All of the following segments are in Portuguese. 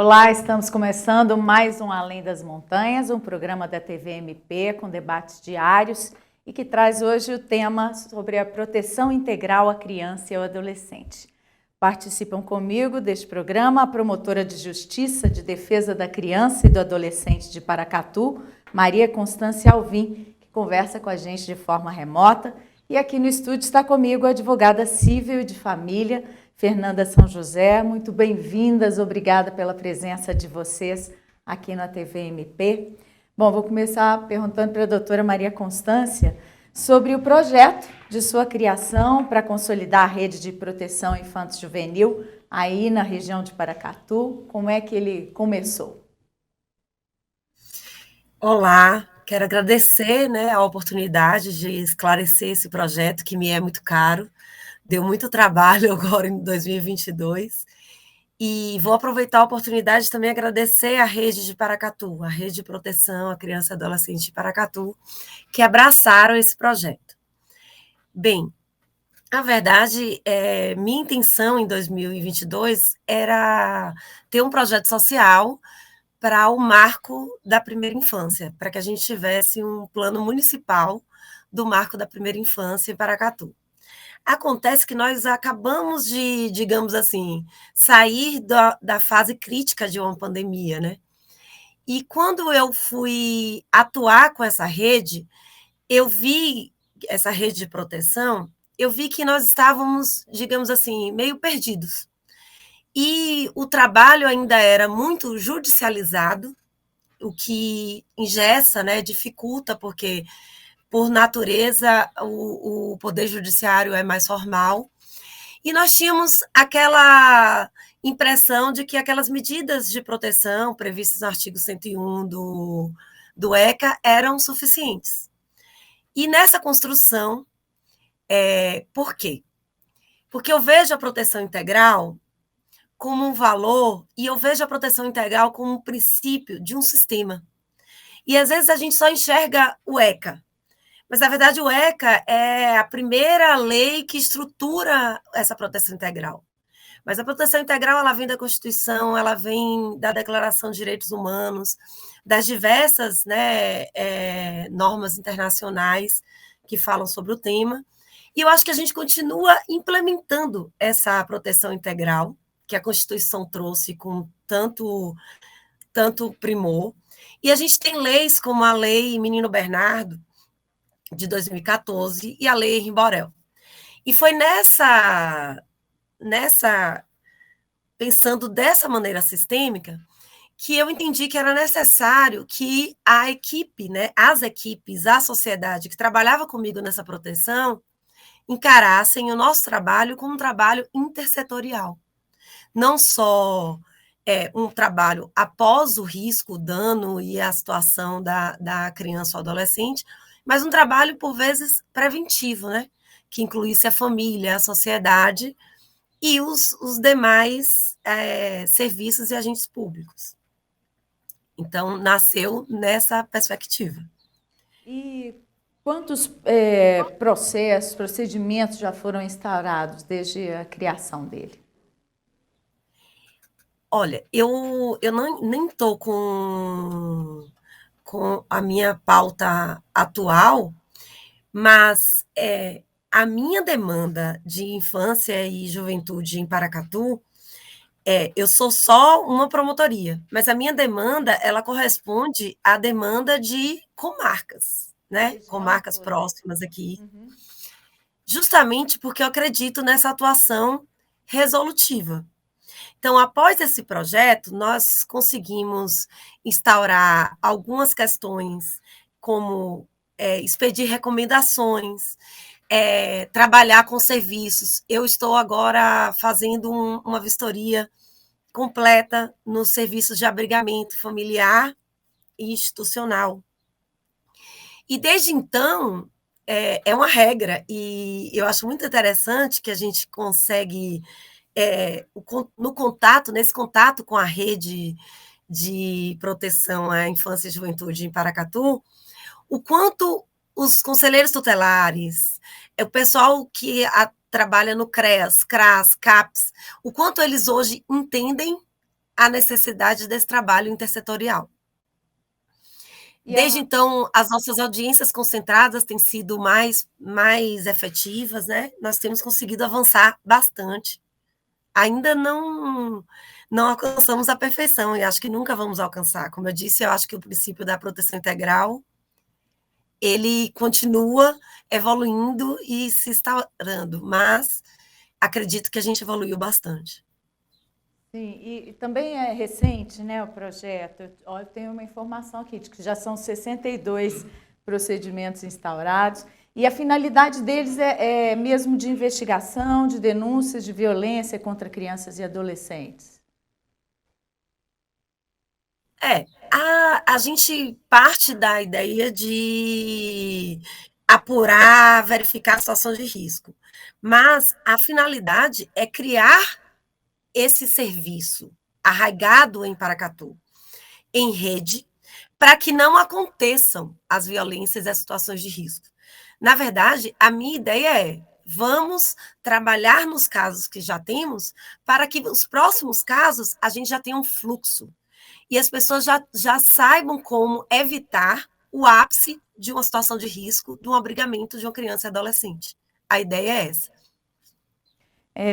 Olá, estamos começando mais um Além das Montanhas, um programa da TV MP com debates diários e que traz hoje o tema sobre a proteção integral à criança e ao adolescente. Participam comigo deste programa a promotora de Justiça de Defesa da Criança e do Adolescente de Paracatu, Maria Constância Alvim, que conversa com a gente de forma remota, e aqui no estúdio está comigo a advogada civil e de família, Fernanda São José. Muito bem-vindas, obrigada pela presença de vocês aqui na TV MP. Bom, vou começar perguntando para a doutora Maria Constância sobre o projeto de sua criação para consolidar a rede de proteção infanto-juvenil aí na região de Paracatu. Como é que ele começou? Olá, quero agradecer, a oportunidade de esclarecer esse projeto que me é muito caro. Deu muito trabalho agora em 2022. E vou aproveitar a oportunidade de também agradecer a rede de Paracatu, a rede de proteção à criança e adolescente de Paracatu, que abraçaram esse projeto. Bem, na verdade, minha intenção em 2022 era ter um projeto social para o marco da primeira infância, para que a gente tivesse um plano municipal do marco da primeira infância em Paracatu. Acontece que nós acabamos de, digamos assim, sair da fase crítica de uma pandemia, né? E quando eu fui atuar com essa rede, eu vi essa rede de proteção, eu vi que nós estávamos, digamos assim, meio perdidos. E o trabalho ainda era muito judicializado, o que engessa, né, dificulta, porque, por natureza, o Poder Judiciário é mais formal. E nós tínhamos aquela impressão de que aquelas medidas de proteção previstas no artigo 101 do ECA eram suficientes. E nessa construção, por quê? Porque eu vejo a proteção integral como um valor e eu vejo a proteção integral como um princípio de um sistema. E às vezes a gente só enxerga o ECA, mas na verdade o ECA é a primeira lei que estrutura essa proteção integral. Mas a proteção integral ela vem da Constituição, ela vem da Declaração de Direitos Humanos, das diversas normas internacionais que falam sobre o tema. E eu acho que a gente continua implementando essa proteção integral que a Constituição trouxe com tanto primor. E a gente tem leis como a Lei Menino Bernardo, de 2014, e a Lei Henri Borel. E foi pensando dessa maneira sistêmica, que eu entendi que era necessário que a equipe, as equipes, a sociedade que trabalhava comigo nessa proteção, encarassem o nosso trabalho como um trabalho intersetorial. Não só um trabalho após o risco, o dano e a situação da criança ou adolescente, mas um trabalho, por vezes, preventivo, que incluísse a família, a sociedade e os demais serviços e agentes públicos. Então, nasceu nessa perspectiva. E quantos procedimentos já foram instaurados desde a criação dele? Olha, eu nem estou com a minha pauta atual, mas a minha demanda de infância e juventude em Paracatu, eu sou só uma promotoria, mas a minha demanda, ela corresponde à demanda de comarcas, comarcas próximas aqui, justamente porque eu acredito nessa atuação resolutiva. Então, após esse projeto, nós conseguimos instaurar algumas questões, como expedir recomendações, trabalhar com serviços. Eu estou agora fazendo uma vistoria completa nos serviços de abrigamento familiar e institucional. E desde então, uma regra, e eu acho muito interessante que a gente consegue, nesse contato com a rede de proteção à infância e juventude em Paracatu, o quanto os conselheiros tutelares, o pessoal que trabalha no CREAS, CRAS, CAPS, o quanto eles hoje entendem a necessidade desse trabalho intersetorial. Desde então, as nossas audiências concentradas têm sido mais efetivas, né? Nós temos conseguido avançar bastante. Ainda não alcançamos a perfeição, e acho que nunca vamos alcançar. Como eu disse, eu acho que o princípio da proteção integral, ele continua evoluindo e se instaurando, mas acredito que a gente evoluiu bastante. Sim, e também é recente, né, o projeto. Eu tenho uma informação aqui de que já são 62 procedimentos instaurados, e a finalidade deles é mesmo de investigação, de denúncias de violência contra crianças e adolescentes. A gente parte da ideia de apurar, verificar a situação de risco, mas a finalidade é criar esse serviço arraigado em Paracatu, em rede, para que não aconteçam as violências e as situações de risco. Na verdade, a minha ideia é: vamos trabalhar nos casos que já temos, para que os próximos casos a gente já tenha um fluxo e as pessoas já saibam como evitar o ápice de uma situação de risco, de um abrigamento de uma criança e adolescente. A ideia é essa.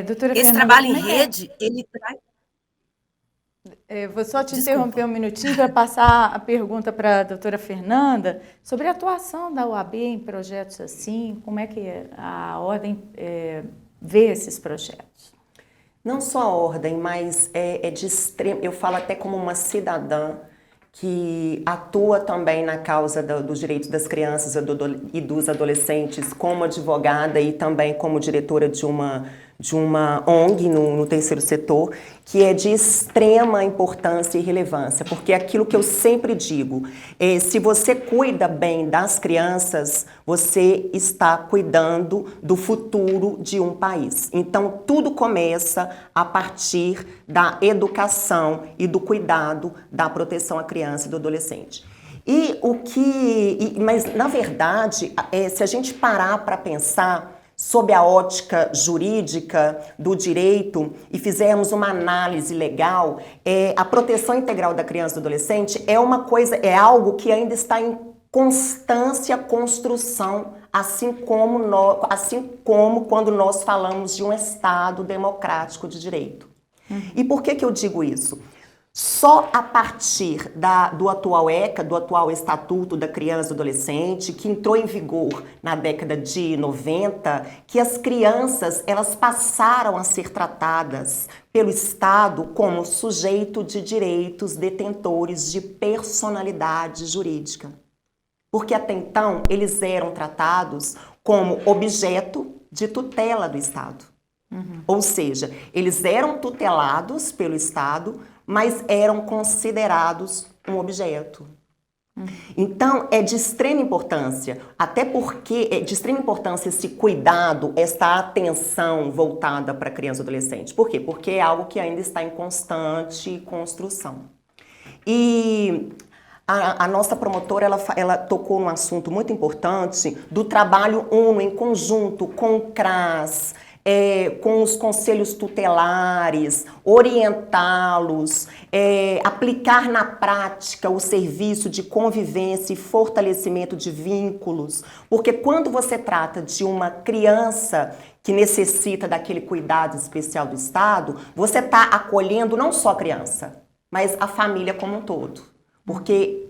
Doutora Esse Fernanda, trabalho em rede, ele traz... Vou só te interromper um minutinho para passar a pergunta para a doutora Fernanda sobre a atuação da OAB em projetos assim, como é que a ordem vê esses projetos? Não só a ordem, mas é de extremo, eu falo até como uma cidadã que atua também na causa dos direitos das crianças e dos adolescentes como advogada e também como diretora de uma ONG no terceiro setor, que é de extrema importância e relevância, porque é aquilo que eu sempre digo, se você cuida bem das crianças, você está cuidando do futuro de um país. Então, tudo começa a partir da educação e do cuidado da proteção à criança e do adolescente. Mas, na verdade, se a gente parar para pensar sob a ótica jurídica do direito e fizermos uma análise legal, a proteção integral da criança e do adolescente é algo que ainda está em constância construção, assim como quando nós falamos de um Estado democrático de direito. E por que eu digo isso? Só a partir do atual ECA, do atual Estatuto da Criança e do Adolescente, que entrou em vigor na década de 90, que as crianças elas passaram a ser tratadas pelo Estado como sujeito de direitos detentores de personalidade jurídica. Porque até então eles eram tratados como objeto de tutela do Estado. Ou seja, eles eram tutelados pelo Estado, mas eram considerados um objeto. Então, é de extrema importância, até porque é de extrema importância esse cuidado, essa atenção voltada para a criança e adolescente. Por quê? Porque é algo que ainda está em constante construção. E a nossa promotora, ela tocou num assunto muito importante do trabalho uno, em conjunto, com o CRAS, com os conselhos tutelares, orientá-los, aplicar na prática o serviço de convivência e fortalecimento de vínculos, porque quando você trata de uma criança que necessita daquele cuidado especial do Estado, você está acolhendo não só a criança, mas a família como um todo. Porque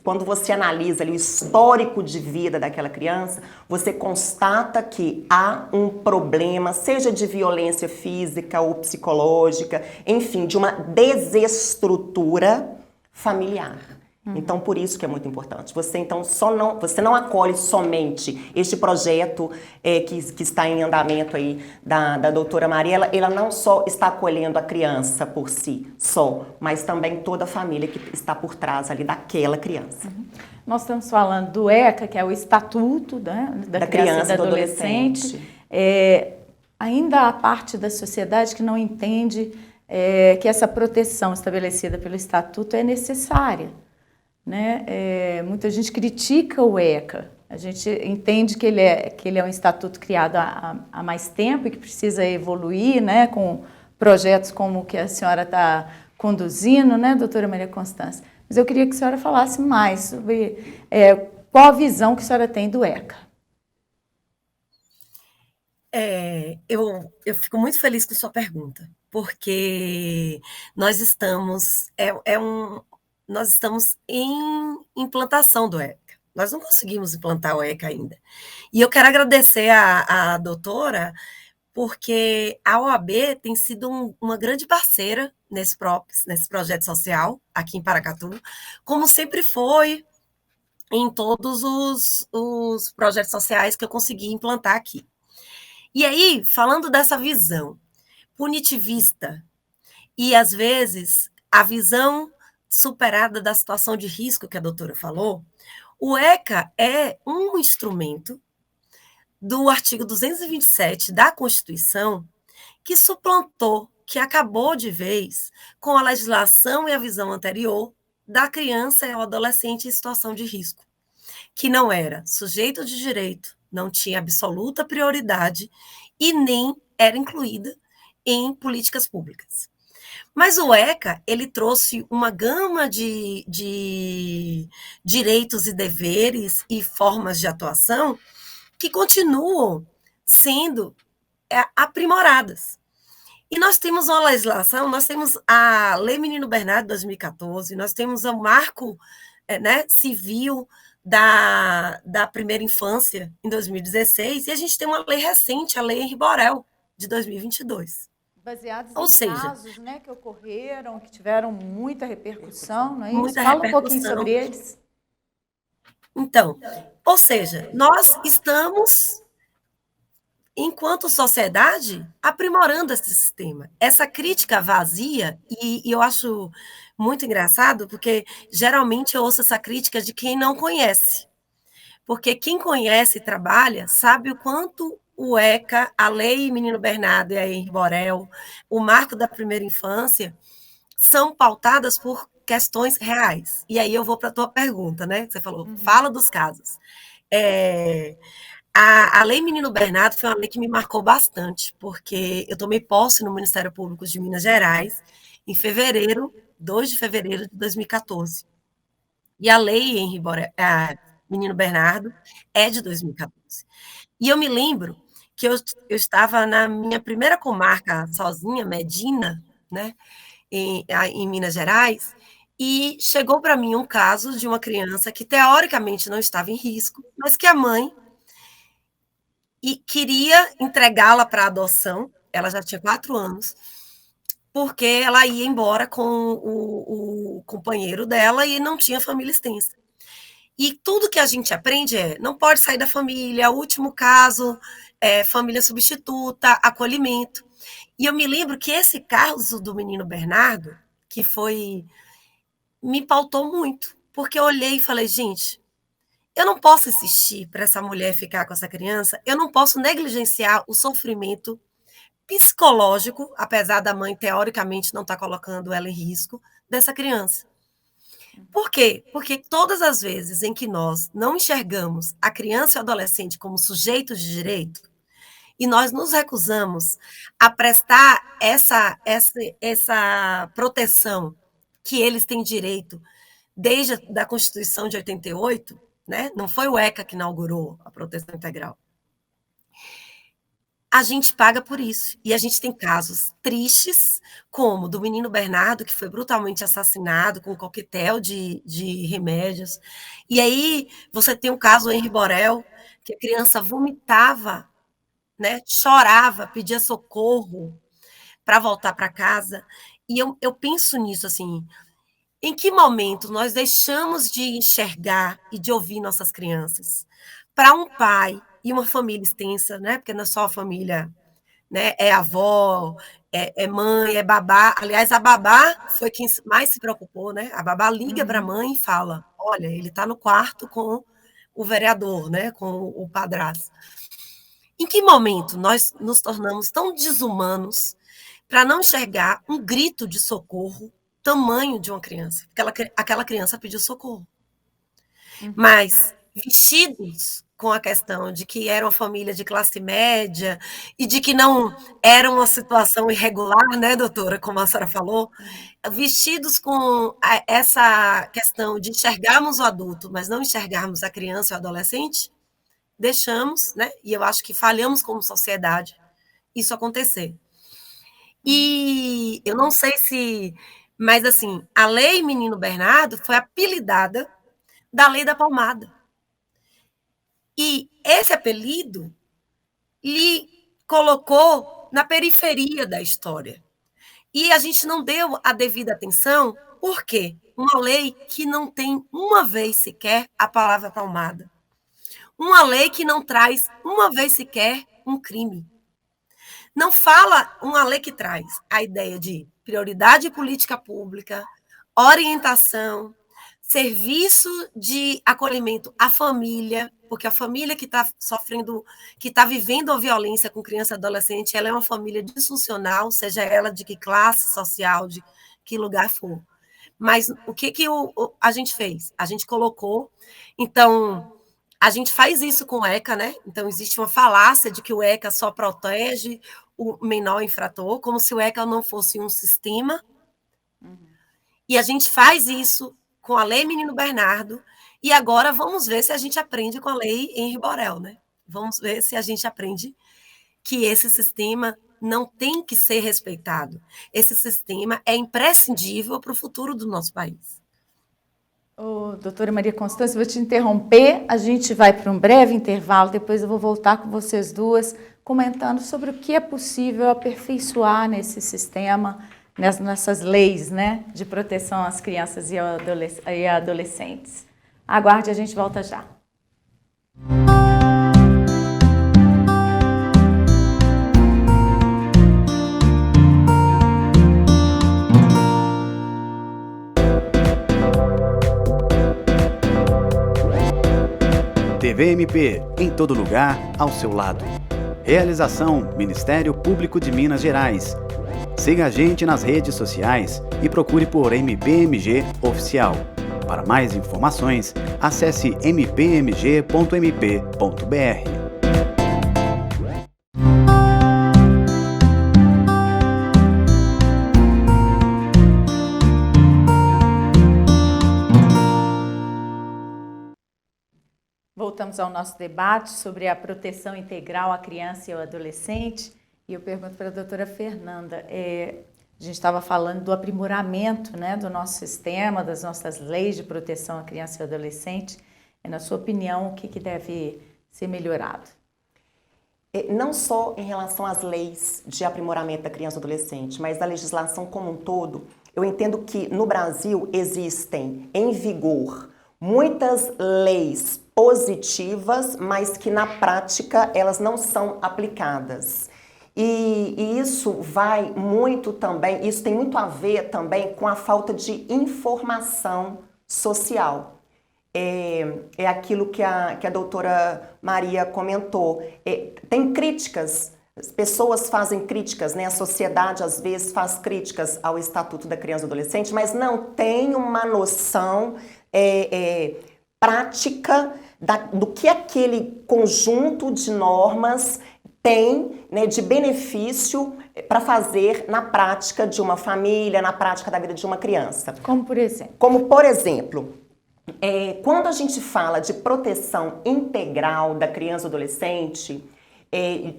quando você analisa ali o histórico de vida daquela criança, você constata que há um problema, seja de violência física ou psicológica, enfim, de uma desestrutura familiar. Então, por isso que é muito importante. Você não acolhe somente este projeto que está em andamento aí da doutora Maria, ela não só está acolhendo a criança por si, mas também toda a família que está por trás ali daquela criança. Nós estamos falando do ECA, que é o Estatuto, né, da Criança e do Adolescente. Ainda há parte da sociedade que não entende que essa proteção estabelecida pelo Estatuto é necessária. Né? Muita gente critica o ECA, a gente entende que ele é um estatuto criado há mais tempo e que precisa evoluir, né? Com projetos como o que a senhora está conduzindo, né, doutora Maria Constância? Mas eu queria que a senhora falasse mais sobre qual a visão que a senhora tem do ECA. Eu fico muito feliz com sua pergunta, porque nós estamos, nós estamos em implantação do ECA. Nós não conseguimos implantar o ECA ainda. E eu quero agradecer à doutora, porque a OAB tem sido uma grande parceira nesse projeto social aqui em Paracatu, como sempre foi em todos os projetos sociais que eu consegui implantar aqui. E aí, falando dessa visão punitivista e, às vezes, a visão superada da situação de risco que a doutora falou, o ECA é um instrumento do artigo 227 da Constituição que suplantou, que acabou de vez com a legislação e a visão anterior da criança e ao adolescente em situação de risco, que não era sujeito de direito, não tinha absoluta prioridade e nem era incluída em políticas públicas. Mas o ECA, ele trouxe uma gama de direitos e deveres e formas de atuação que continuam sendo aprimoradas. E nós temos uma legislação, nós temos a Lei Menino Bernardo, de 2014, nós temos o marco civil da primeira infância, em 2016, e a gente tem uma lei recente, a Lei Henri Borel, de 2022. Baseados em casos, né, que ocorreram, que tiveram muita repercussão, não é isso? Fala um pouquinho sobre eles. Então, ou seja, nós estamos, enquanto sociedade, aprimorando esse sistema. Essa crítica vazia, e eu acho muito engraçado, porque geralmente eu ouço essa crítica de quem não conhece. Porque quem conhece e trabalha sabe o quanto o ECA, a Lei Menino Bernardo e a Henri Borel, o marco da primeira infância, são pautadas por questões reais. E aí eu vou para a tua pergunta, né? Você falou, fala dos casos. A Lei Menino Bernardo foi uma lei que me marcou bastante, porque eu tomei posse no Ministério Público de Minas Gerais em 2 de fevereiro de 2014. E a Lei Henri Borel, Menino Bernardo é de 2014. E eu me lembro que eu estava na minha primeira comarca sozinha, Medina, né, em Minas Gerais, e chegou para mim um caso de uma criança que teoricamente não estava em risco, mas que a mãe queria entregá-la para adoção, ela já tinha 4 anos, porque ela ia embora com o companheiro dela e não tinha família extensa. E tudo que a gente aprende não pode sair da família, o último caso, família substituta, acolhimento. E eu me lembro que esse caso do menino Bernardo, que me pautou muito, porque eu olhei e falei, gente, eu não posso insistir para essa mulher ficar com essa criança, eu não posso negligenciar o sofrimento psicológico, apesar da mãe, teoricamente, não estar colocando ela em risco, dessa criança. Por quê? Porque todas as vezes em que nós não enxergamos a criança e o adolescente como sujeitos de direito, e nós nos recusamos a prestar essa proteção que eles têm direito desde a Constituição de 88, né? Não foi o ECA que inaugurou a proteção integral. A gente paga por isso. E a gente tem casos tristes, como do menino Bernardo, que foi brutalmente assassinado com um coquetel de remédios. E aí você tem o caso do Henri Borel, que a criança vomitava, né, chorava, pedia socorro para voltar para casa. E eu penso nisso, assim, em que momento nós deixamos de enxergar e de ouvir nossas crianças? Para um pai e uma família extensa, né? Porque não é só a família, né? É avó, é mãe, é babá. Aliás, a babá foi quem mais se preocupou, né? A babá liga para a mãe e fala: olha, ele está no quarto com o vereador, né? Com o padrasto. Em que momento nós nos tornamos tão desumanos para não enxergar um grito de socorro tamanho de uma criança? Porque aquela criança pediu socorro. Mas vestidos com a questão de que era uma família de classe média e de que não era uma situação irregular, né, doutora, como a senhora falou, vestidos com essa questão de enxergarmos o adulto, mas não enxergarmos a criança e o adolescente, deixamos, né, e eu acho que falhamos como sociedade isso acontecer. E eu não sei se, mas assim, a Lei Menino Bernardo foi apelidada da Lei da Palmada. E esse apelido lhe colocou na periferia da história. E a gente não deu a devida atenção, por quê? Uma lei que não tem uma vez sequer a palavra palmada. Uma lei que não traz uma vez sequer um crime. Não fala uma lei que traz a ideia de prioridade política pública, orientação, serviço de acolhimento à família, porque a família que está sofrendo, que está vivendo a violência com criança e adolescente, ela é uma família disfuncional, seja ela de que classe social, de que lugar for. Mas o que a gente fez? A gente colocou, então, a gente faz isso com o ECA, né? Então, existe uma falácia de que o ECA só protege o menor infrator, como se o ECA não fosse um sistema. E a gente faz isso com a Lei Menino Bernardo, e agora vamos ver se a gente aprende com a Lei Henri Borel, né? Vamos ver se a gente aprende que esse sistema não tem que ser respeitado. Esse sistema é imprescindível para o futuro do nosso país. Doutora Maria Constância, vou te interromper, a gente vai para um breve intervalo, depois eu vou voltar com vocês duas, comentando sobre o que é possível aperfeiçoar nesse sistema, nessas leis, né, de proteção às crianças e adolescentes. Aguarde, a gente volta já. TVMP, em todo lugar, ao seu lado. Realização Ministério Público de Minas Gerais. Siga a gente nas redes sociais e procure por MPMG Oficial. Para mais informações, acesse mpmg.mp.br. Voltamos ao nosso debate sobre a proteção integral à criança e ao adolescente. E eu pergunto para a doutora Fernanda, a gente estava falando do aprimoramento, né, do nosso sistema, das nossas leis de proteção à criança e ao adolescente. Na sua opinião, o que deve ser melhorado? Não só em relação às leis de aprimoramento da criança e do adolescente, mas da legislação como um todo, eu entendo que no Brasil existem em vigor muitas leis positivas, mas que na prática elas não são aplicadas. E isso vai muito também, isso tem muito a ver também com a falta de informação social. É aquilo que a doutora Maria comentou. Tem críticas, as pessoas fazem críticas, né? A sociedade às vezes faz críticas ao Estatuto da Criança e do Adolescente, mas não tem uma noção prática do que aquele conjunto de normas tem, né, de benefício para fazer na prática de uma família, na prática da vida de uma criança. Como por exemplo? Como por exemplo, quando a gente fala de proteção integral da criança e adolescente,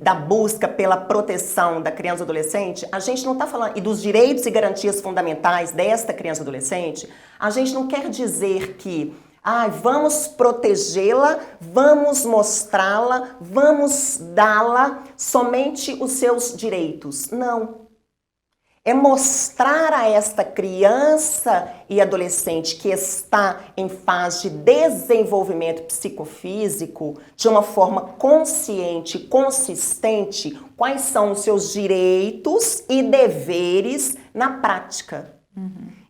da busca pela proteção da criança e adolescente, a gente não está falando, e dos direitos e garantias fundamentais desta criança e adolescente, a gente não quer dizer que vamos protegê-la, vamos mostrá-la, vamos dá-la somente os seus direitos. Não. É mostrar a esta criança e adolescente que está em fase de desenvolvimento psicofísico, de uma forma consciente, consistente, quais são os seus direitos e deveres na prática.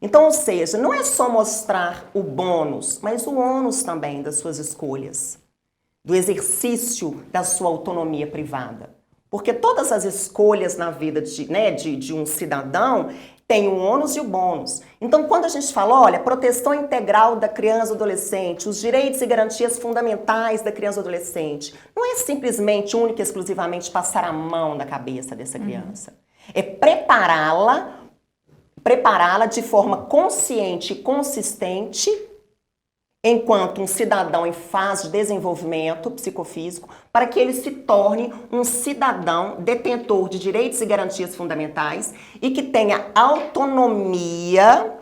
Então, ou seja, não é só mostrar o bônus, mas o ônus também das suas escolhas, do exercício da sua autonomia privada. Porque todas as escolhas na vida de um cidadão têm o ônus e o bônus. Então, quando a gente fala, olha, proteção integral da criança e do adolescente, os direitos e garantias fundamentais da criança e do adolescente, não é simplesmente, única e exclusivamente, passar a mão na cabeça dessa criança. É prepará-la de forma consciente e consistente enquanto um cidadão em fase de desenvolvimento psicofísico, para que ele se torne um cidadão detentor de direitos e garantias fundamentais e que tenha autonomia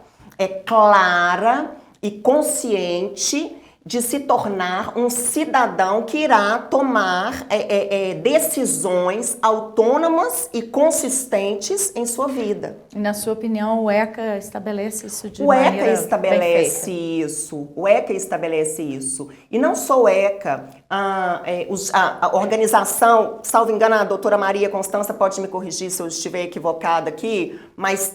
clara e consciente de se tornar um cidadão que irá tomar decisões autônomas e consistentes em sua vida. E, na sua opinião, o ECA estabelece isso de O maneira ECA estabelece bem feita? isso. O ECA estabelece isso. E não só o ECA, a organização, salvo engano, a doutora Maria Constança pode me corrigir se eu estiver equivocada aqui, mas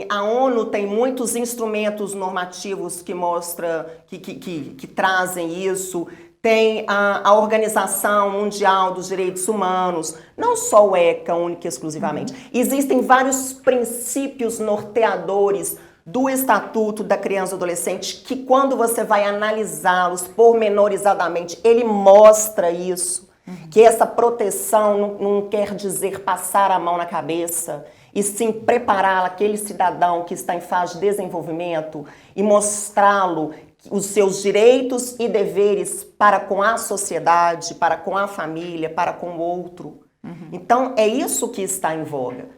a ONU tem muitos instrumentos normativos que mostram, que trazem isso. Tem a Organização Mundial dos Direitos Humanos, não só o ECA, única e exclusivamente. Existem vários princípios norteadores do Estatuto da Criança e do Adolescente que, quando você vai analisá-los pormenorizadamente, ele mostra isso. Que essa proteção não quer dizer passar a mão na cabeça, e sim preparar aquele cidadão que está em fase de desenvolvimento e mostrá-lo os seus direitos e deveres para com a sociedade, para com a família, para com o outro. Então, é isso que está em voga.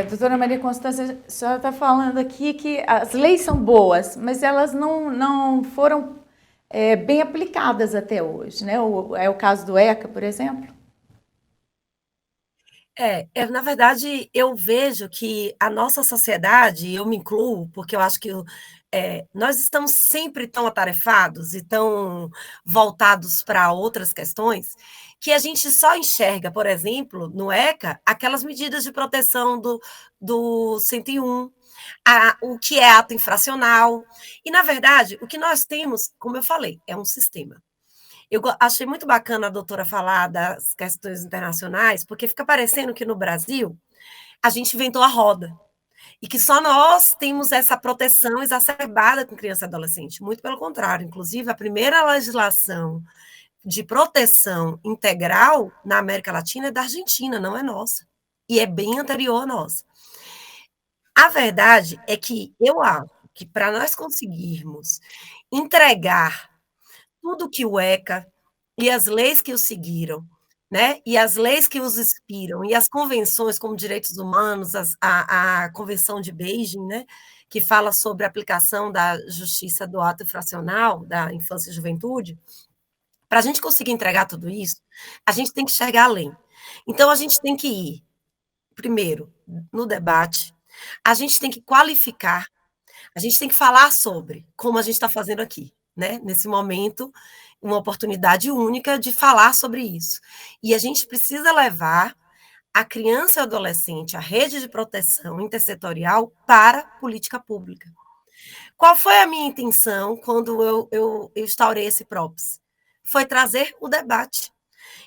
Doutora Maria Constância, a senhora está falando aqui que as leis são boas, mas elas não foram bem aplicadas até hoje, né? É o caso do ECA, por exemplo? Na verdade, eu vejo que a nossa sociedade, eu me incluo, porque eu acho que nós estamos sempre tão atarefados e tão voltados para outras questões, que a gente só enxerga, por exemplo, no ECA, aquelas medidas de proteção do 101, o que é ato infracional. E, na verdade, o que nós temos, como eu falei, é um sistema. Eu achei muito bacana a doutora falar das questões internacionais, porque fica parecendo que no Brasil a gente inventou a roda e que só nós temos essa proteção exacerbada com criança e adolescente. Muito pelo contrário, inclusive a primeira legislação de proteção integral na América Latina é da Argentina, não é nossa. E é bem anterior a nossa. A verdade é que eu acho que para nós conseguirmos entregar tudo que o ECA e as leis que o seguiram, né, e as leis que os inspiram, e as convenções como direitos humanos, a Convenção de Beijing, né, que fala sobre a aplicação da justiça do ato infracional, da infância e juventude, para a gente conseguir entregar tudo isso, a gente tem que chegar além. Então, a gente tem que ir, primeiro, no debate, a gente tem que qualificar, a gente tem que falar sobre, como a gente está fazendo aqui, né? Nesse momento, uma oportunidade única de falar sobre isso. E a gente precisa levar a criança e o adolescente, a rede de proteção intersetorial para a política pública. Qual foi a minha intenção quando eu instaurei esse PROPS? Foi trazer o debate.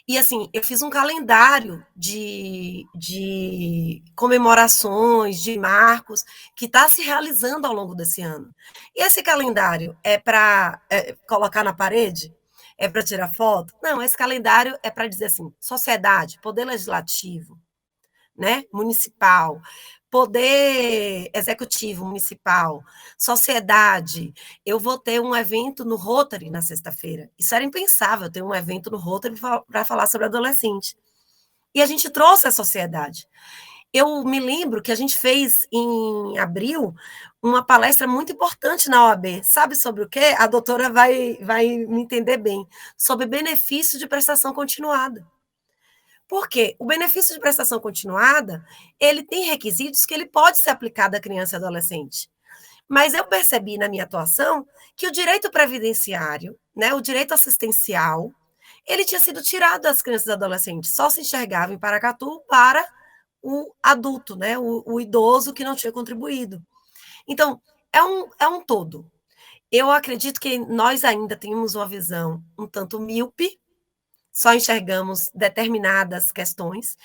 E, assim, eu fiz um calendário de comemorações, de marcos, que está se realizando ao longo desse ano. E esse calendário é para colocar na parede? É para tirar foto? Não, esse calendário é para dizer assim, sociedade, poder legislativo, né, municipal, poder executivo municipal, sociedade. Eu vou ter um evento no Rotary na sexta-feira. Isso era impensável, ter um evento no Rotary para falar sobre adolescente. E a gente trouxe a sociedade. Eu me lembro que a gente fez, em abril, uma palestra muito importante na OAB. Sabe sobre o quê? A doutora vai me entender bem. Sobre benefício de prestação continuada. Porque o benefício de prestação continuada, ele tem requisitos que ele pode ser aplicado à criança e adolescente. Mas eu percebi na minha atuação que o direito previdenciário, né, o direito assistencial, ele tinha sido tirado das crianças e adolescentes, só se enxergava em Paracatu para o adulto, né, o idoso que não tinha contribuído. Então, é um todo. Eu acredito que nós ainda temos uma visão um tanto míope, só enxergamos determinadas questões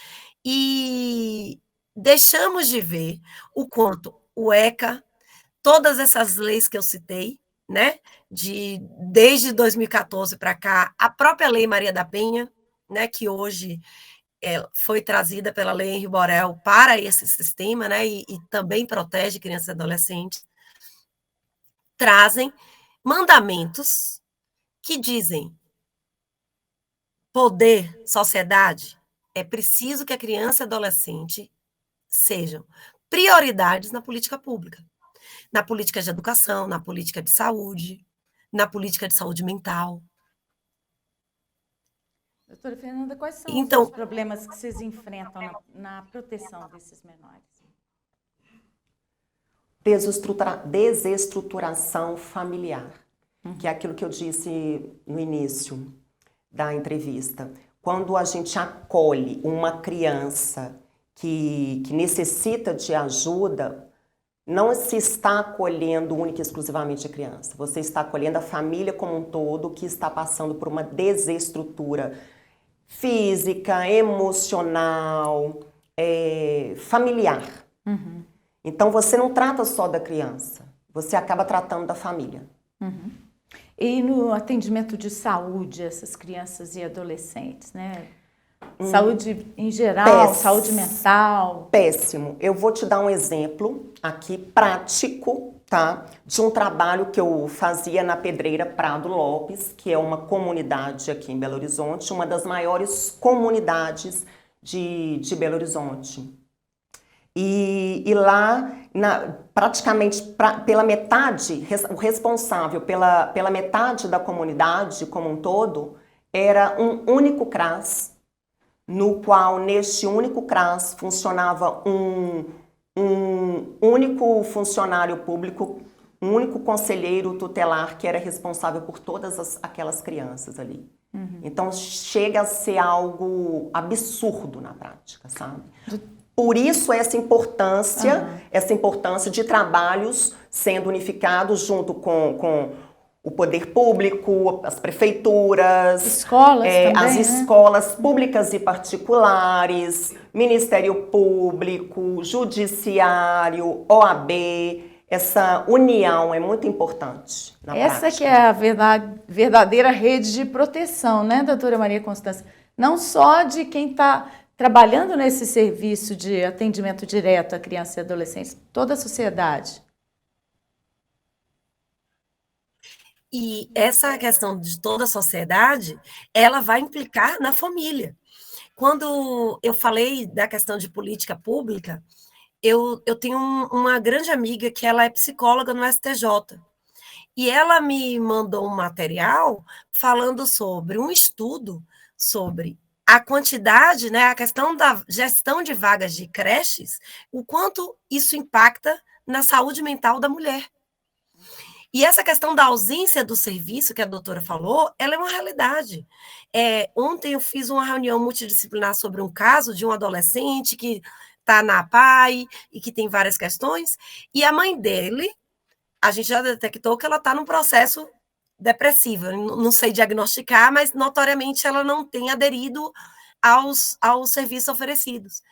e deixamos de ver o quanto o ECA, todas essas leis que eu citei, né, desde 2014 para cá, a própria Lei Maria da Penha, né, que hoje foi trazida pela Lei Henri Borel para esse sistema, né, e também protege crianças e adolescentes, trazem mandamentos que dizem: poder, sociedade, é preciso que a criança e adolescente sejam prioridades na política pública, na política de educação, na política de saúde, na política de saúde mental. Doutora Fernanda, quais são Então, os problemas que vocês enfrentam na proteção desses menores? Desestruturação familiar, que é aquilo que eu disse no início da entrevista. Quando a gente acolhe uma criança que necessita de ajuda, não se está acolhendo única e exclusivamente a criança. Você está acolhendo a família como um todo que está passando por uma desestrutura física, emocional, familiar. Uhum. Então, você não trata só da criança, você acaba tratando da família. Uhum. E no atendimento de saúde, essas crianças e adolescentes, né? Saúde em geral, saúde mental. Péssimo. Eu vou te dar um exemplo aqui prático, tá? De um trabalho que eu fazia na Pedreira Prado Lopes, que é uma comunidade aqui em Belo Horizonte, uma das maiores comunidades de Belo Horizonte. E lá, praticamente pela metade, o responsável pela metade da comunidade como um todo era um único CRAS, no qual, neste único CRAS, funcionava um único funcionário público, um único conselheiro tutelar que era responsável por todas aquelas crianças ali. Uhum. Então, chega a ser algo absurdo na prática, sabe? Por isso essa importância de trabalhos sendo unificados junto com o poder público, as prefeituras, escolas também, as escolas públicas e particulares, Ministério Público, Judiciário, OAB. Essa união é muito importante na prática. Essa que é a verdadeira rede de proteção, né, doutora Maria Constância? Não só de quem está trabalhando nesse serviço de atendimento direto a crianças e adolescentes, toda a sociedade. E essa questão de toda a sociedade, ela vai implicar na família. Quando eu falei da questão de política pública, eu tenho uma grande amiga que ela é psicóloga no STJ, e ela me mandou um material falando sobre um estudo sobre a quantidade, né, a questão da gestão de vagas de creches, o quanto isso impacta na saúde mental da mulher. E essa questão da ausência do serviço que a doutora falou, ela é uma realidade. Ontem eu fiz uma reunião multidisciplinar sobre um caso de um adolescente que está na APAE e que tem várias questões, e a mãe dele, a gente já detectou que ela está num processo depressivo. Eu não sei diagnosticar, mas notoriamente ela não tem aderido aos serviços oferecidos.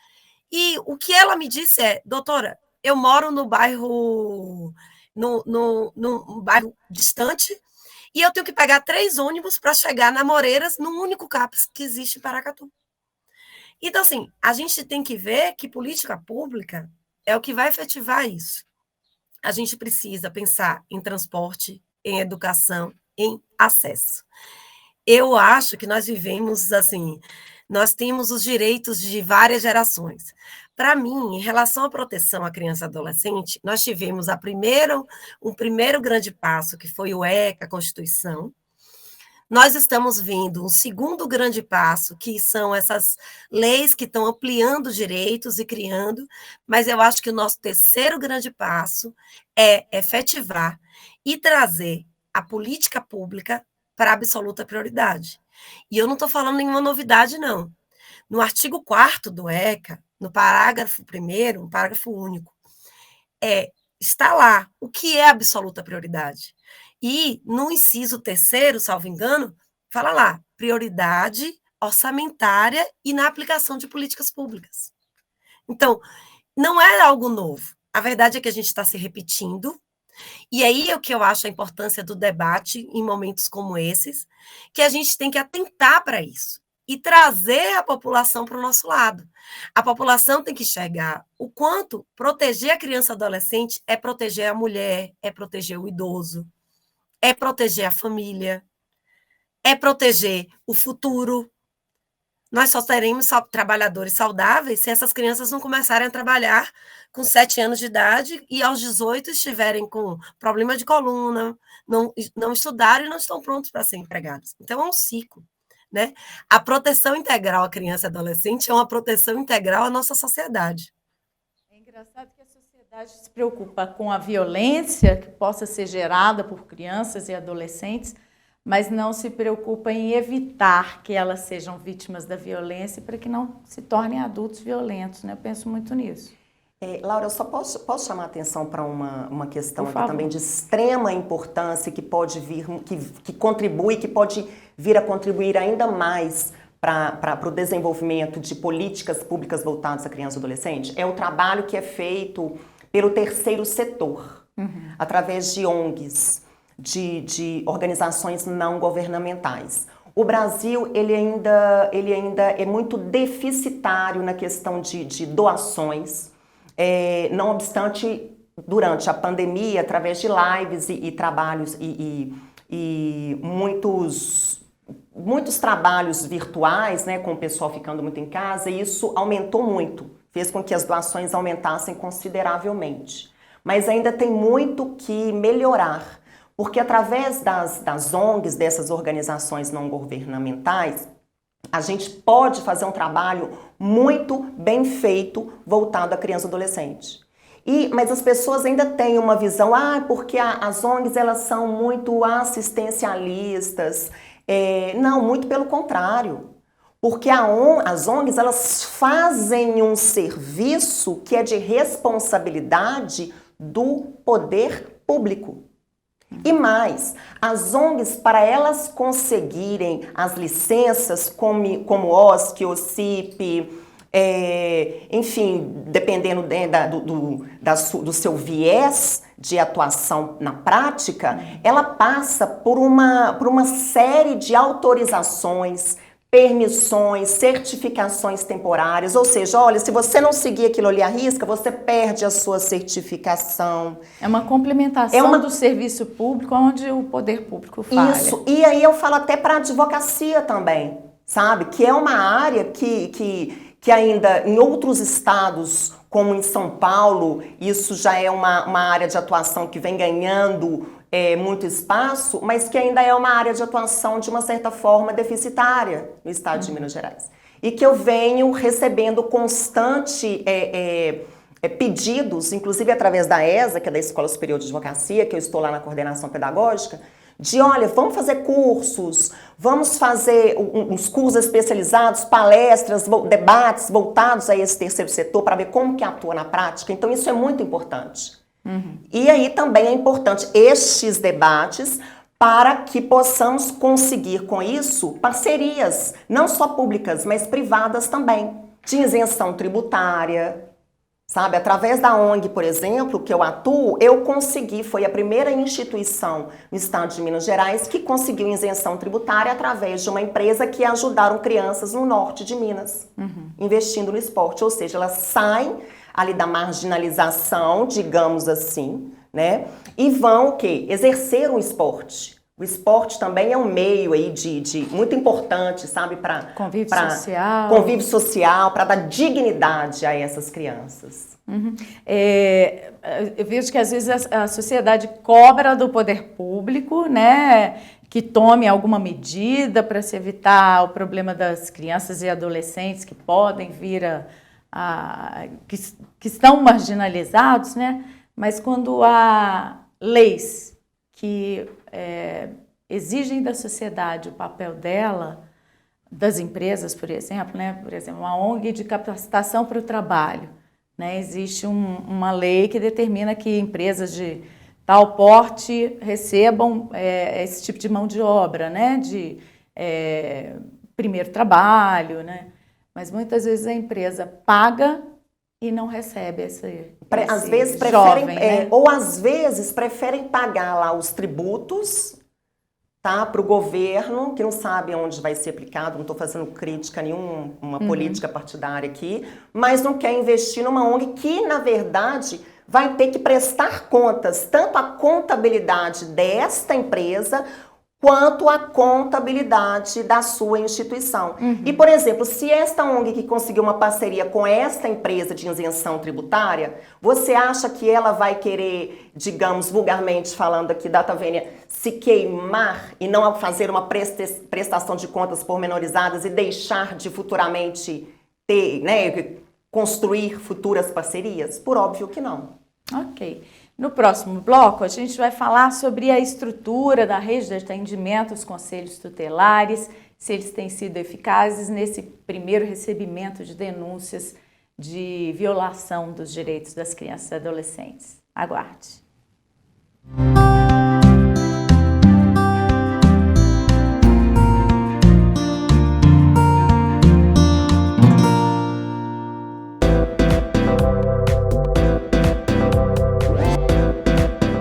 E o que ela me disse é: doutora, eu moro no bairro, num bairro distante, e eu tenho que pegar 3 ônibus para chegar na Moreiras, num único CAPS que existe em Paracatu. Então, assim, a gente tem que ver que política pública é o que vai efetivar isso. A gente precisa pensar em transporte, em educação, em acesso. Eu acho que nós vivemos, assim, nós temos os direitos de várias gerações. Para mim, em relação à proteção à criança e adolescente, nós tivemos um primeiro grande passo, que foi o ECA, a Constituição. Nós estamos vendo um segundo grande passo, que são essas leis que estão ampliando direitos e criando, mas eu acho que o nosso terceiro grande passo é efetivar e trazer a política pública para a absoluta prioridade. E eu não estou falando nenhuma novidade, não. No artigo 4º do ECA, no parágrafo 1º, um parágrafo único, está lá o que é absoluta prioridade. E no inciso 3º, salvo engano, fala lá, prioridade orçamentária e na aplicação de políticas públicas. Então, não é algo novo. A verdade é que a gente está se repetindo, e aí é o que eu acho a importância do debate em momentos como esses, que a gente tem que atentar para isso e trazer a população para o nosso lado. A população tem que enxergar o quanto proteger a criança e adolescente é proteger a mulher, é proteger o idoso, é proteger a família, é proteger o futuro. Nós só teremos trabalhadores saudáveis se essas crianças não começarem a trabalhar com 7 anos de idade e aos 18 estiverem com problema de coluna, não estudaram e não estão prontos para ser empregados. Então, é um ciclo, né? A proteção integral à criança e adolescente é uma proteção integral à nossa sociedade. É engraçado que a sociedade se preocupa com a violência que possa ser gerada por crianças e adolescentes, mas não se preocupa em evitar que elas sejam vítimas da violência para que não se tornem adultos violentos, né? Eu penso muito nisso. Laura, eu só posso chamar a atenção para uma questão aqui também de extrema importância que pode vir, que contribui, que pode vir a contribuir ainda mais para o desenvolvimento de políticas públicas voltadas à criança e adolescente. É o trabalho que é feito pelo terceiro setor, através de ONGs, de organizações não governamentais. O Brasil ele ainda é muito deficitário na questão de doações, não obstante, durante a pandemia, através de lives e trabalhos e muitos trabalhos virtuais, né, com o pessoal ficando muito em casa, e isso aumentou muito, fez com que as doações aumentassem consideravelmente. Mas ainda tem muito que melhorar, porque através das ONGs, dessas organizações não governamentais, a gente pode fazer um trabalho muito bem feito voltado à criança e adolescente. Mas as pessoas ainda têm uma visão, porque as ONGs elas são muito assistencialistas. Não, muito pelo contrário. Porque as ONGs elas fazem um serviço que é de responsabilidade do poder público. E mais, as ONGs, para elas conseguirem as licenças como OSC, OCIP, enfim, dependendo do seu viés de atuação na prática, ela passa por uma série de autorizações, permissões, certificações temporárias, ou seja, olha, se você não seguir aquilo ali à risca, você perde a sua certificação. É uma complementação do serviço público onde o poder público falha. Isso, e aí eu falo até para a advocacia também, sabe? Que é uma área que ainda em outros estados, como em São Paulo, isso já é uma área de atuação que vem ganhando muito espaço, mas que ainda é uma área de atuação, de uma certa forma, deficitária no estado de Minas Gerais. E que eu venho recebendo constante pedidos, inclusive através da ESA, que é da Escola Superior de Advocacia, que eu estou lá na coordenação pedagógica, de, olha, vamos fazer cursos, vamos fazer uns cursos especializados, palestras, debates voltados a esse terceiro setor para ver como que atua na prática. Então, isso é muito importante. E aí também é importante estes debates para que possamos conseguir com isso parcerias, não só públicas, mas privadas também, de isenção tributária, sabe? Através da ONG, por exemplo, que eu atuo, eu consegui, foi a primeira instituição no estado de Minas Gerais que conseguiu isenção tributária através de uma empresa que ajudaram crianças no norte de Minas, investindo no esporte, ou seja, elas saem ali da marginalização, digamos assim, né? E vão o quê? Exercer o esporte. O esporte também é um meio aí de muito importante, sabe? Para convívio social, para dar dignidade a essas crianças. Eu vejo que às vezes a sociedade cobra do poder público, né, que tome alguma medida para se evitar o problema das crianças e adolescentes que podem vir que estão marginalizados, né? Mas quando há leis que exigem da sociedade o papel dela, das empresas, por exemplo, né? Por exemplo, uma ONG de capacitação para o trabalho, né? Existe uma lei que determina que empresas de tal porte recebam esse tipo de mão de obra, né? primeiro trabalho, né? Mas muitas vezes a empresa paga e não recebe esse Às vezes jovem, preferem, né? ou às vezes preferem pagar lá os tributos, tá, para o governo, que não sabe onde vai ser aplicado, não estou fazendo crítica a nenhuma política partidária aqui, mas não quer investir numa ONG que, na verdade, vai ter que prestar contas, tanto a contabilidade desta empresa, quanto a contabilidade da sua instituição. E, por exemplo, se esta ONG que conseguiu uma parceria com esta empresa de isenção tributária, você acha que ela vai querer, digamos, vulgarmente falando aqui, Data Vênia, se queimar e não fazer uma prestação de contas pormenorizadas e deixar de futuramente ter, né, construir futuras parcerias? Por óbvio que não. Ok. No próximo bloco, a gente vai falar sobre a estrutura da rede de atendimento aos conselhos tutelares, se eles têm sido eficazes nesse primeiro recebimento de denúncias de violação dos direitos das crianças e adolescentes. Aguarde.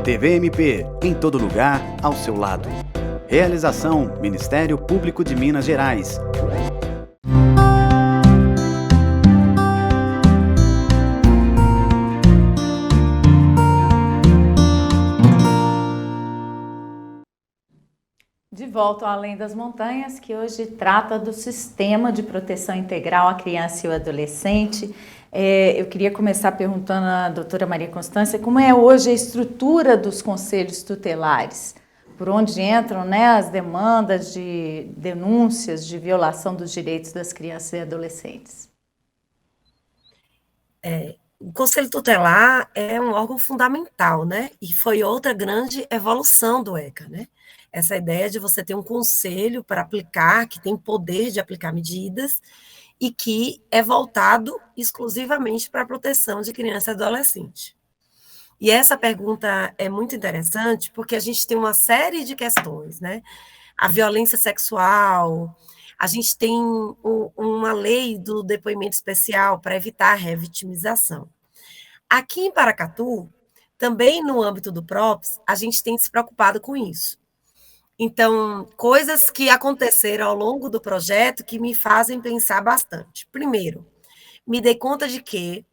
TVMP, em todo lugar, ao seu lado. Realização: Ministério Público de Minas Gerais. De volta ao Além das Montanhas, que hoje trata do Sistema de Proteção Integral à Criança e ao Adolescente. Eu queria começar perguntando à doutora Maria Constância como é hoje a estrutura dos conselhos tutelares, por onde entram, né, as demandas de denúncias de violação dos direitos das crianças e adolescentes. O Conselho Tutelar é um órgão fundamental, né? E foi outra grande evolução do ECA, né? Essa ideia de você ter um conselho para aplicar, que tem poder de aplicar medidas, e que é voltado exclusivamente para a proteção de criança e adolescente. E essa pergunta é muito interessante, porque a gente tem uma série de questões, né? A violência sexual, a gente tem uma lei do depoimento especial para evitar a revitimização. Aqui em Paracatu, também no âmbito do PROPS, a gente tem se preocupado com isso. Então, coisas que aconteceram ao longo do projeto que me fazem pensar bastante. Primeiro, me dei conta de que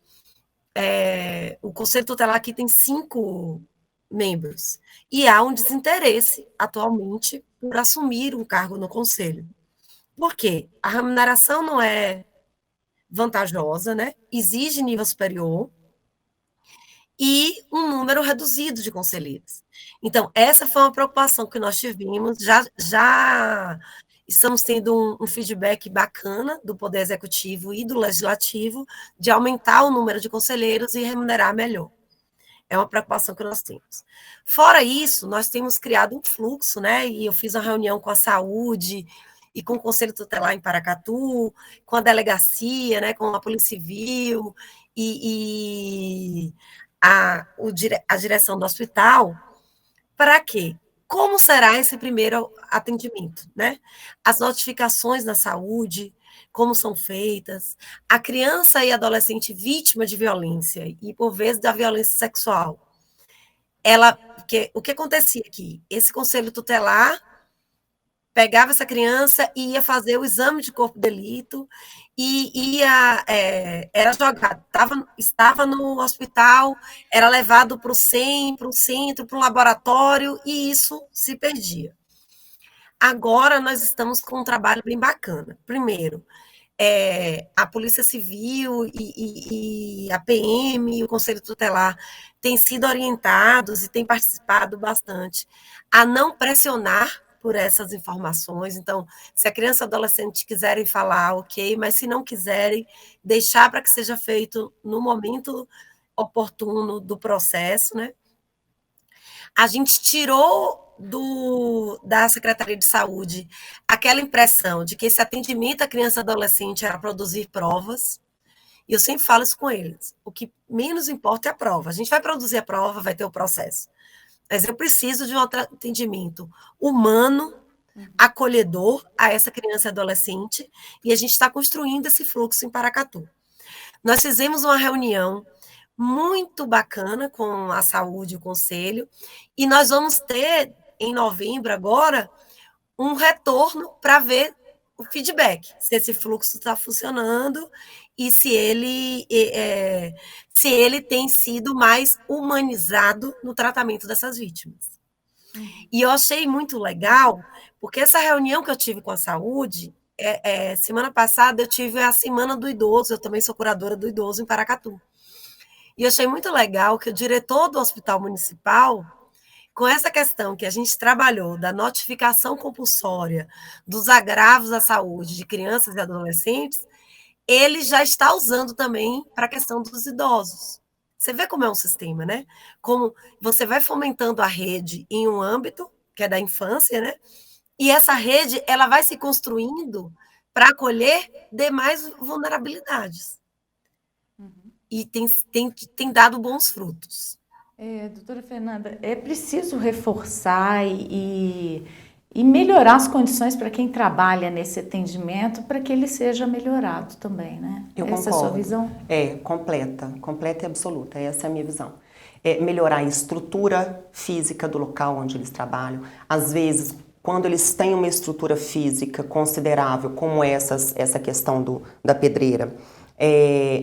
o Conselho Tutelar aqui tem 5 membros, e há um desinteresse atualmente por assumir um cargo no Conselho. Por quê? A remuneração não é vantajosa, né? Exige nível superior, e um número reduzido de conselheiros. Então, essa foi uma preocupação que nós tivemos, já estamos tendo um feedback bacana do Poder Executivo e do Legislativo de aumentar o número de conselheiros e remunerar melhor. É uma preocupação que nós temos. Fora isso, nós temos criado um fluxo, né? E eu fiz uma reunião com a saúde e com o Conselho Tutelar em Paracatu, com a delegacia, né? Com a Polícia Civil e a direção do hospital. Para quê? Como será esse primeiro atendimento, né? As notificações na saúde, como são feitas, a criança e adolescente vítima de violência, e por vezes da violência sexual. O que acontecia aqui? Esse conselho tutelar pegava essa criança e ia fazer o exame de corpo de delito e era jogado, estava no hospital, era levado para o CEM, para o centro, para o laboratório, e isso se perdia. Agora nós estamos com um trabalho bem bacana. Primeiro, a Polícia Civil e a PM e o Conselho Tutelar têm sido orientados e têm participado bastante a não pressionar por essas informações. Então, se a criança e adolescente quiserem falar, ok, mas se não quiserem, deixar para que seja feito no momento oportuno do processo, né? A gente tirou da Secretaria de Saúde aquela impressão de que esse atendimento à criança e adolescente era produzir provas, e eu sempre falo isso com eles, o que menos importa é a prova. A gente vai produzir a prova, vai ter o processo. Mas eu preciso de um atendimento humano, acolhedor a essa criança e adolescente, e a gente está construindo esse fluxo em Paracatu. Nós fizemos uma reunião muito bacana com a saúde e o conselho, e nós vamos ter, em novembro agora, um retorno para ver o feedback, se esse fluxo está funcionando e se ele tem sido mais humanizado no tratamento dessas vítimas. E eu achei muito legal, porque essa reunião que eu tive com a saúde, semana passada eu tive a Semana do Idoso, eu também sou curadora do idoso em Paracatu. E eu achei muito legal que o diretor do Hospital Municipal, com essa questão que a gente trabalhou da notificação compulsória dos agravos à saúde de crianças e adolescentes, ele já está usando também para a questão dos idosos. Você vê como é um sistema, né? Como você vai fomentando a rede em um âmbito, que é da infância, né? E essa rede, ela vai se construindo para acolher demais vulnerabilidades. E tem dado bons frutos. Doutora Fernanda, é preciso reforçar e melhorar as condições para quem trabalha nesse atendimento para que ele seja melhorado também, né? Eu Essa concordo. é a sua visão? Completa e absoluta, essa é a minha visão. Melhorar a estrutura física do local onde eles trabalham. Às vezes, quando eles têm uma estrutura física considerável, como essa questão da pedreira,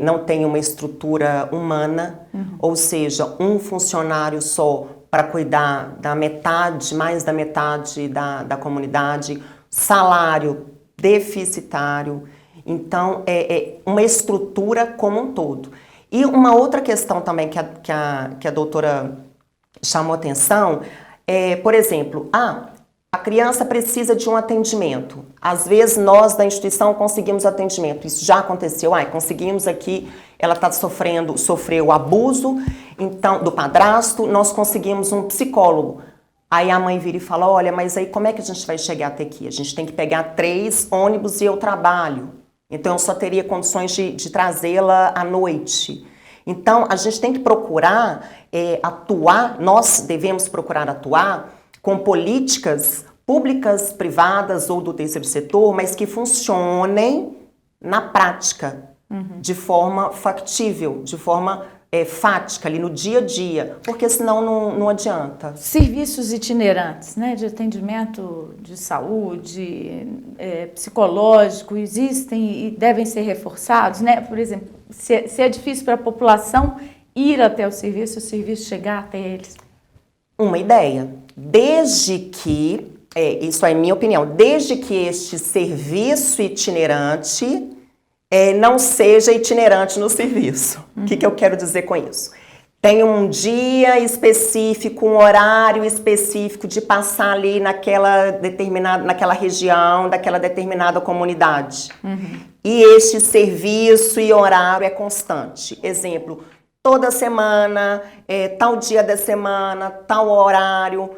não tem uma estrutura humana, ou seja, um funcionário só para cuidar da metade, mais da metade da comunidade, salário deficitário. Então, uma estrutura como um todo. E uma outra questão também que a doutora chamou atenção por exemplo, a criança precisa de um atendimento. Às vezes nós da instituição conseguimos atendimento. Isso já aconteceu. Conseguimos aqui, ela sofreu abuso, então do padrasto, nós conseguimos um psicólogo. Aí a mãe vira e fala, olha, mas aí como é que a gente vai chegar até aqui? A gente tem que pegar 3 ônibus e eu trabalho. Então eu só teria condições de trazê-la à noite. Então a gente tem que procurar atuar, nós devemos procurar atuar com políticas públicas, privadas ou do terceiro setor, mas que funcionem na prática, de forma factível, de forma fática, ali no dia a dia, porque senão não adianta. Serviços itinerantes, né, de atendimento de saúde, psicológico, existem e devem ser reforçados, né? Por exemplo, se é difícil para a população ir até o serviço chegar até eles. Uma ideia, desde que, isso é minha opinião, desde que este serviço itinerante não seja itinerante no serviço. O que eu quero dizer com isso? Tem um dia específico, um horário específico de passar ali naquela região, daquela determinada comunidade. E este serviço e horário é constante. Exemplo, toda semana, tal dia da semana, tal horário,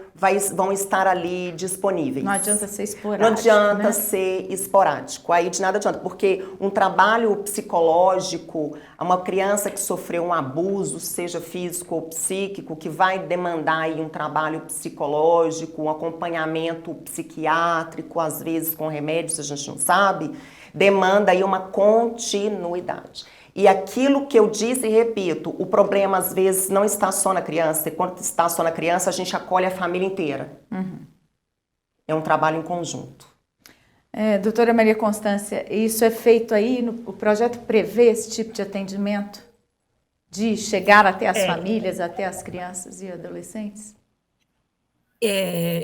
vão estar ali disponíveis. Não adianta ser esporádico. Não adianta ser esporádico. Aí de nada adianta, porque um trabalho psicológico, uma criança que sofreu um abuso, seja físico ou psíquico, que vai demandar aí um trabalho psicológico, um acompanhamento psiquiátrico, às vezes com remédios, a gente não sabe, demanda aí uma continuidade. E aquilo que eu disse e repito, o problema às vezes não está só na criança, e quando está só na criança, a gente acolhe a família inteira. É um trabalho em conjunto. Doutora Maria Constância, isso é feito aí, o projeto prevê esse tipo de atendimento? De chegar até as famílias, até as crianças e adolescentes?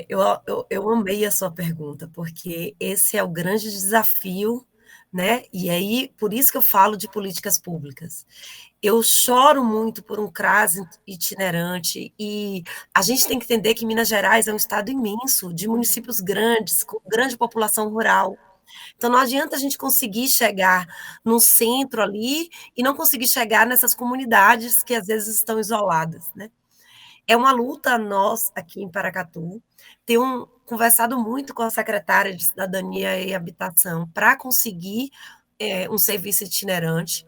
Eu amei a sua pergunta, porque esse é o grande desafio, né? E aí, por isso que eu falo de políticas públicas. Eu choro muito por um CRAS itinerante e a gente tem que entender que Minas Gerais é um estado imenso, de municípios grandes, com grande população rural. Então, não adianta a gente conseguir chegar no centro ali e não conseguir chegar nessas comunidades que às vezes estão isoladas, né? É uma luta nós aqui em Paracatu, tenho conversado muito com a secretária de Cidadania e Habitação para conseguir um serviço itinerante.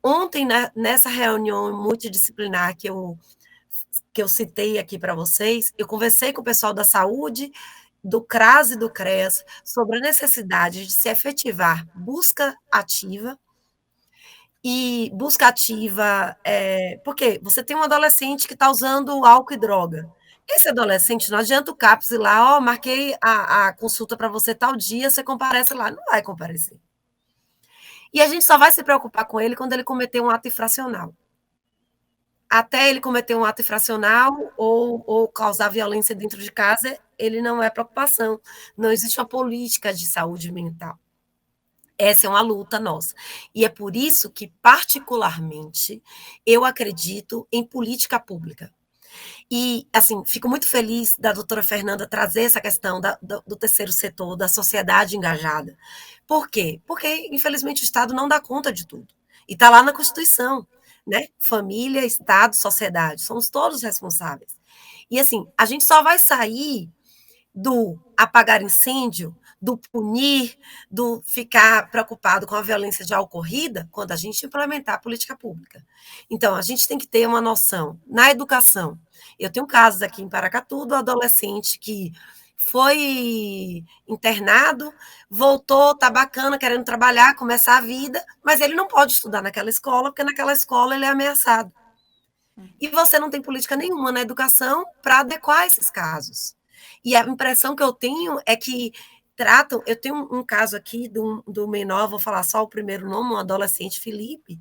Ontem, nessa reunião multidisciplinar que eu citei aqui para vocês, eu conversei com o pessoal da saúde do CRAS e do CREAS sobre a necessidade de se efetivar busca ativa. E busca ativa, porque você tem um adolescente que está usando álcool e droga. Esse adolescente, não adianta o CAPS ir lá, marquei a consulta para você tal dia, você comparece lá. Não vai comparecer. E a gente só vai se preocupar com ele quando ele cometer um ato infracional. Até ele cometer um ato infracional ou causar violência dentro de casa, ele não é preocupação. Não existe uma política de saúde mental. Essa é uma luta nossa. E é por isso que, particularmente, eu acredito em política pública. E, assim, fico muito feliz da doutora Fernanda trazer essa questão do terceiro setor, da sociedade engajada. Por quê? Porque, infelizmente, o Estado não dá conta de tudo. E está lá na Constituição, né? Família, Estado, sociedade, somos todos responsáveis. E, assim, a gente só vai sair do apagar incêndio, do punir, do ficar preocupado com a violência já ocorrida, quando a gente implementar a política pública. Então, a gente tem que ter uma noção. Na educação, eu tenho casos aqui em Paracatu do adolescente que foi internado, voltou, está bacana, querendo trabalhar, começar a vida, mas ele não pode estudar naquela escola, porque naquela escola ele é ameaçado. E você não tem política nenhuma na educação para adequar esses casos. E a impressão que eu tenho é que eu tenho um caso aqui do menor, vou falar só o primeiro nome, um adolescente, Felipe,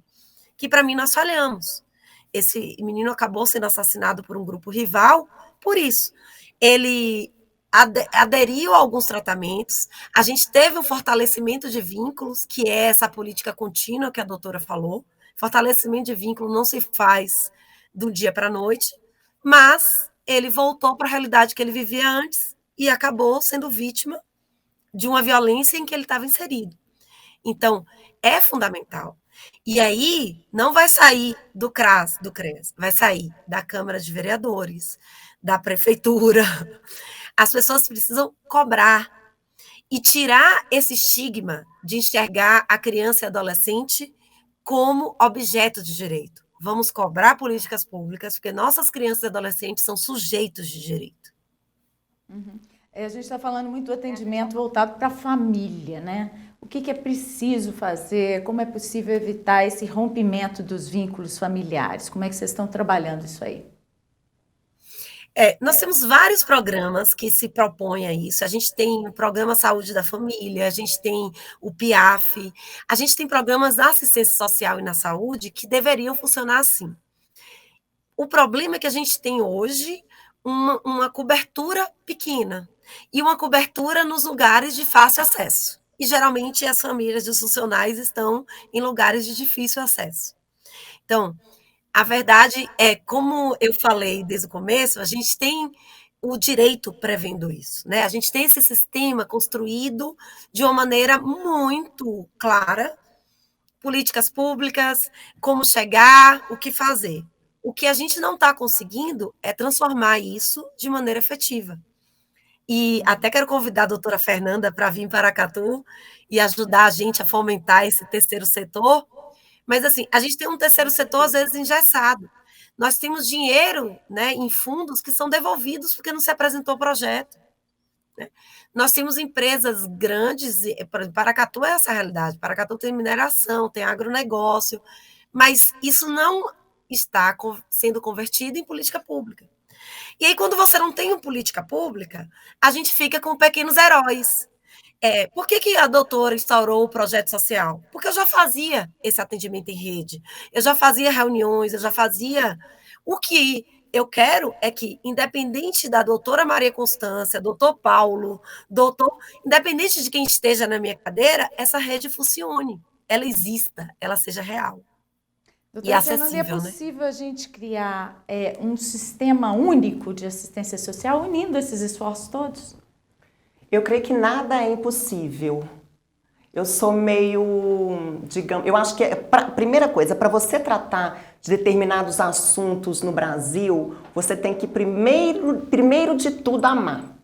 que para mim nós falhamos. Esse menino acabou sendo assassinado por um grupo rival, por isso. Ele aderiu a alguns tratamentos, a gente teve um fortalecimento de vínculos, que é essa política contínua que a doutora falou. Fortalecimento de vínculo não se faz do dia para a noite, mas ele voltou para a realidade que ele vivia antes e acabou sendo vítima de uma violência em que ele estava inserido. Então, é fundamental. E aí, não vai sair do CRAS, do CREAS, vai sair da Câmara de Vereadores, da Prefeitura. As pessoas precisam cobrar e tirar esse estigma de enxergar a criança e adolescente como objeto de direito. Vamos cobrar políticas públicas, porque nossas crianças e adolescentes são sujeitos de direito. Uhum. A gente está falando muito do atendimento voltado para a família, né? O que é preciso fazer? Como é possível evitar esse rompimento dos vínculos familiares? Como é que vocês estão trabalhando isso aí? Nós temos vários programas que se propõem a isso. A gente tem o Programa Saúde da Família, a gente tem o PIAF, a gente tem programas da assistência social e na saúde que deveriam funcionar assim. O problema é que a gente tem hoje uma cobertura pequena e uma cobertura nos lugares de fácil acesso. E, geralmente, as famílias disfuncionais estão em lugares de difícil acesso. Então, a verdade é, como eu falei desde o começo, a gente tem o direito prevendo isso, né? A gente tem esse sistema construído de uma maneira muito clara, políticas públicas, como chegar, o que fazer. O que a gente não está conseguindo é transformar isso de maneira efetiva. E até quero convidar a doutora Fernanda para vir para Paracatu e ajudar a gente a fomentar esse terceiro setor. Mas, assim, a gente tem um terceiro setor, às vezes, engessado. Nós temos dinheiro, né, em fundos que são devolvidos porque não se apresentou projeto. Né? Nós temos empresas grandes, Paracatu é essa a realidade. Paracatu tem mineração, tem agronegócio, mas isso não está sendo convertido em política pública. E aí, quando você não tem uma política pública, a gente fica com pequenos heróis. Por que a doutora instaurou o projeto social? Porque eu já fazia esse atendimento em rede, eu já fazia reuniões, eu já fazia... O que eu quero é que, independente da doutora Maria Constância, doutor Paulo, independente de quem esteja na minha cadeira, essa rede funcione, ela exista, ela seja real. Doutora Fernanda, é possível a gente criar um sistema único de assistência social unindo esses esforços todos? Eu creio que nada é impossível. Eu sou meio, digamos, eu acho que, primeira coisa, para você tratar de determinados assuntos no Brasil, você tem que, primeiro de tudo, amar.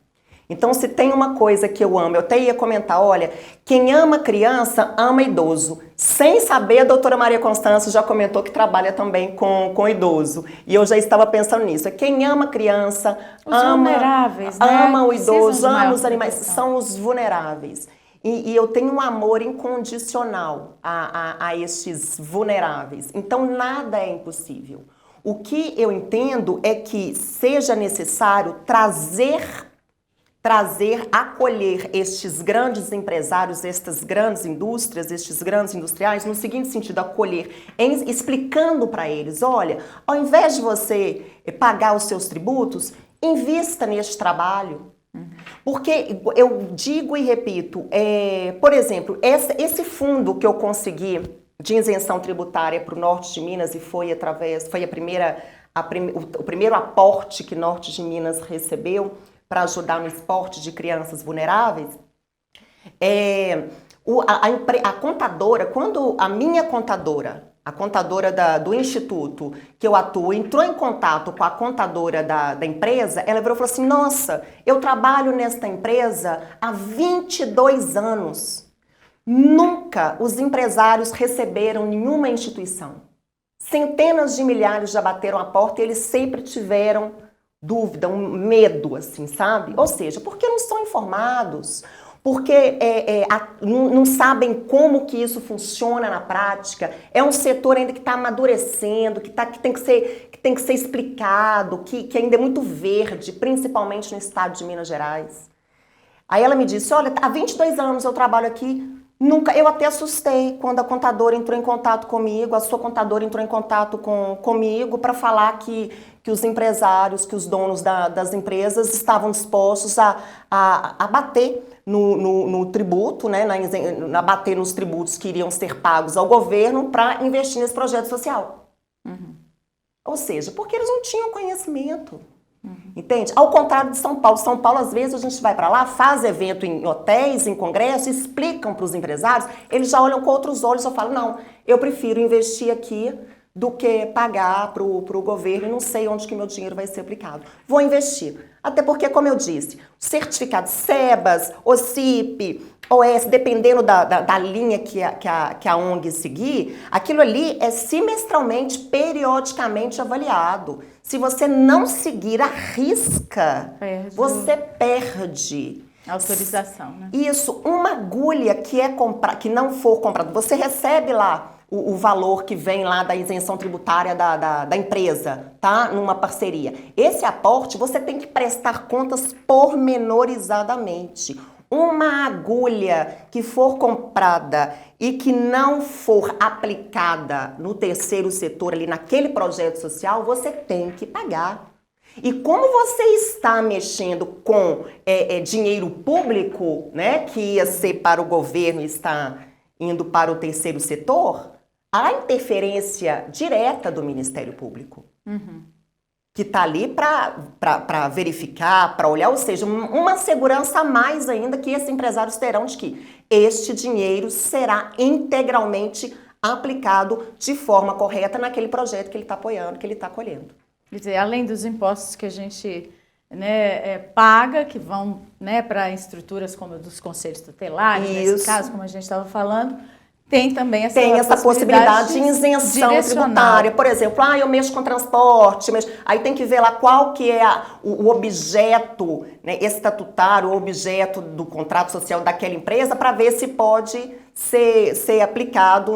Então, se tem uma coisa que eu amo, eu até ia comentar, olha, quem ama criança, ama idoso. Sem saber, a doutora Maria Constância já comentou que trabalha também com idoso. E eu já estava pensando nisso. Quem ama criança, vulneráveis, ama o Precisam idoso, de ama maior os animais, proteção. são os vulneráveis. E eu tenho um amor incondicional a estes vulneráveis. Então, nada é impossível. O que eu entendo é que seja necessário acolher estes grandes empresários, estas grandes indústrias, estes grandes industriais, no seguinte sentido, acolher, explicando para eles, olha, ao invés de você pagar os seus tributos, invista neste trabalho. Porque eu digo e repito, por exemplo, esse fundo que eu consegui de isenção tributária para o Norte de Minas e foi o primeiro aporte que Norte de Minas recebeu para ajudar no esporte de crianças vulneráveis, a contadora, quando a minha contadora, a contadora do instituto que eu atuo, entrou em contato com a contadora da empresa, ela virou e falou assim, nossa, eu trabalho nesta empresa há 22 anos. Nunca os empresários receberam nenhuma instituição. Centenas de milhares já bateram a porta e eles sempre tiveram dúvida, um medo, assim, sabe? Ou seja, porque não são informados, porque não sabem como que isso funciona na prática. É um setor ainda que está amadurecendo, que tem que ser explicado, que ainda é muito verde, principalmente no estado de Minas Gerais. Aí ela me disse, olha, há 22 anos eu trabalho aqui, eu até assustei quando a contadora entrou em contato comigo, a sua contadora entrou em contato comigo para falar que os empresários, que os donos das empresas estavam dispostos a bater no tributo, né, a bater nos tributos que iriam ser pagos ao governo para investir nesse projeto social. Uhum. Ou seja, porque eles não tinham conhecimento. Entende? Ao contrário de São Paulo. São Paulo, às vezes, a gente vai para lá, faz evento em hotéis, em congressos, explicam para os empresários, eles já olham com outros olhos e falam, não, eu prefiro investir aqui do que pagar para o governo e não sei onde que meu dinheiro vai ser aplicado. Vou investir. Até porque, como eu disse, o certificado SEBAS, OCIP, OS, dependendo da linha que a ONG seguir, aquilo ali é semestralmente, periodicamente avaliado. Se você não seguir a risca, você perde. Autorização, né? Isso, uma agulha que não for comprada, você recebe lá o valor que vem lá da isenção tributária da empresa, tá? Numa parceria. Esse aporte você tem que prestar contas pormenorizadamente. Uma agulha que for comprada e que não for aplicada no terceiro setor, ali naquele projeto social, você tem que pagar. E como você está mexendo com dinheiro público, né, que ia ser para o governo e está indo para o terceiro setor, há interferência direta do Ministério Público. Uhum. Que está ali para verificar, para olhar, ou seja, uma segurança a mais ainda que esses empresários terão de que este dinheiro será integralmente aplicado de forma correta naquele projeto que ele está apoiando, que ele está acolhendo. Quer dizer, além dos impostos que a gente paga, que vão para estruturas como dos conselhos tutelares, nesse caso, como a gente estava falando, tem também essa possibilidade de isenção tributária. Por exemplo, eu mexo com transporte, aí tem que ver lá qual que é o objeto, né, estatutário, o objeto do contrato social daquela empresa, para ver se pode ser aplicado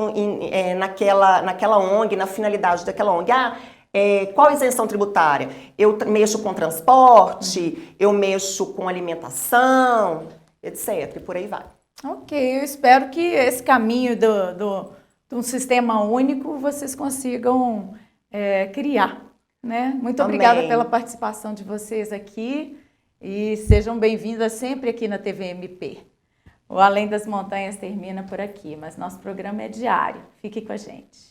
naquela ONG, na finalidade daquela ONG. Qual a isenção tributária? Eu mexo com transporte, eu mexo com alimentação, etc. E por aí vai. Ok, eu espero que esse caminho de um sistema único vocês consigam criar, né? Muito obrigada pela participação de vocês aqui e sejam bem-vindas sempre aqui na TVMP. O Além das Montanhas termina por aqui, mas nosso programa é diário. Fique com a gente.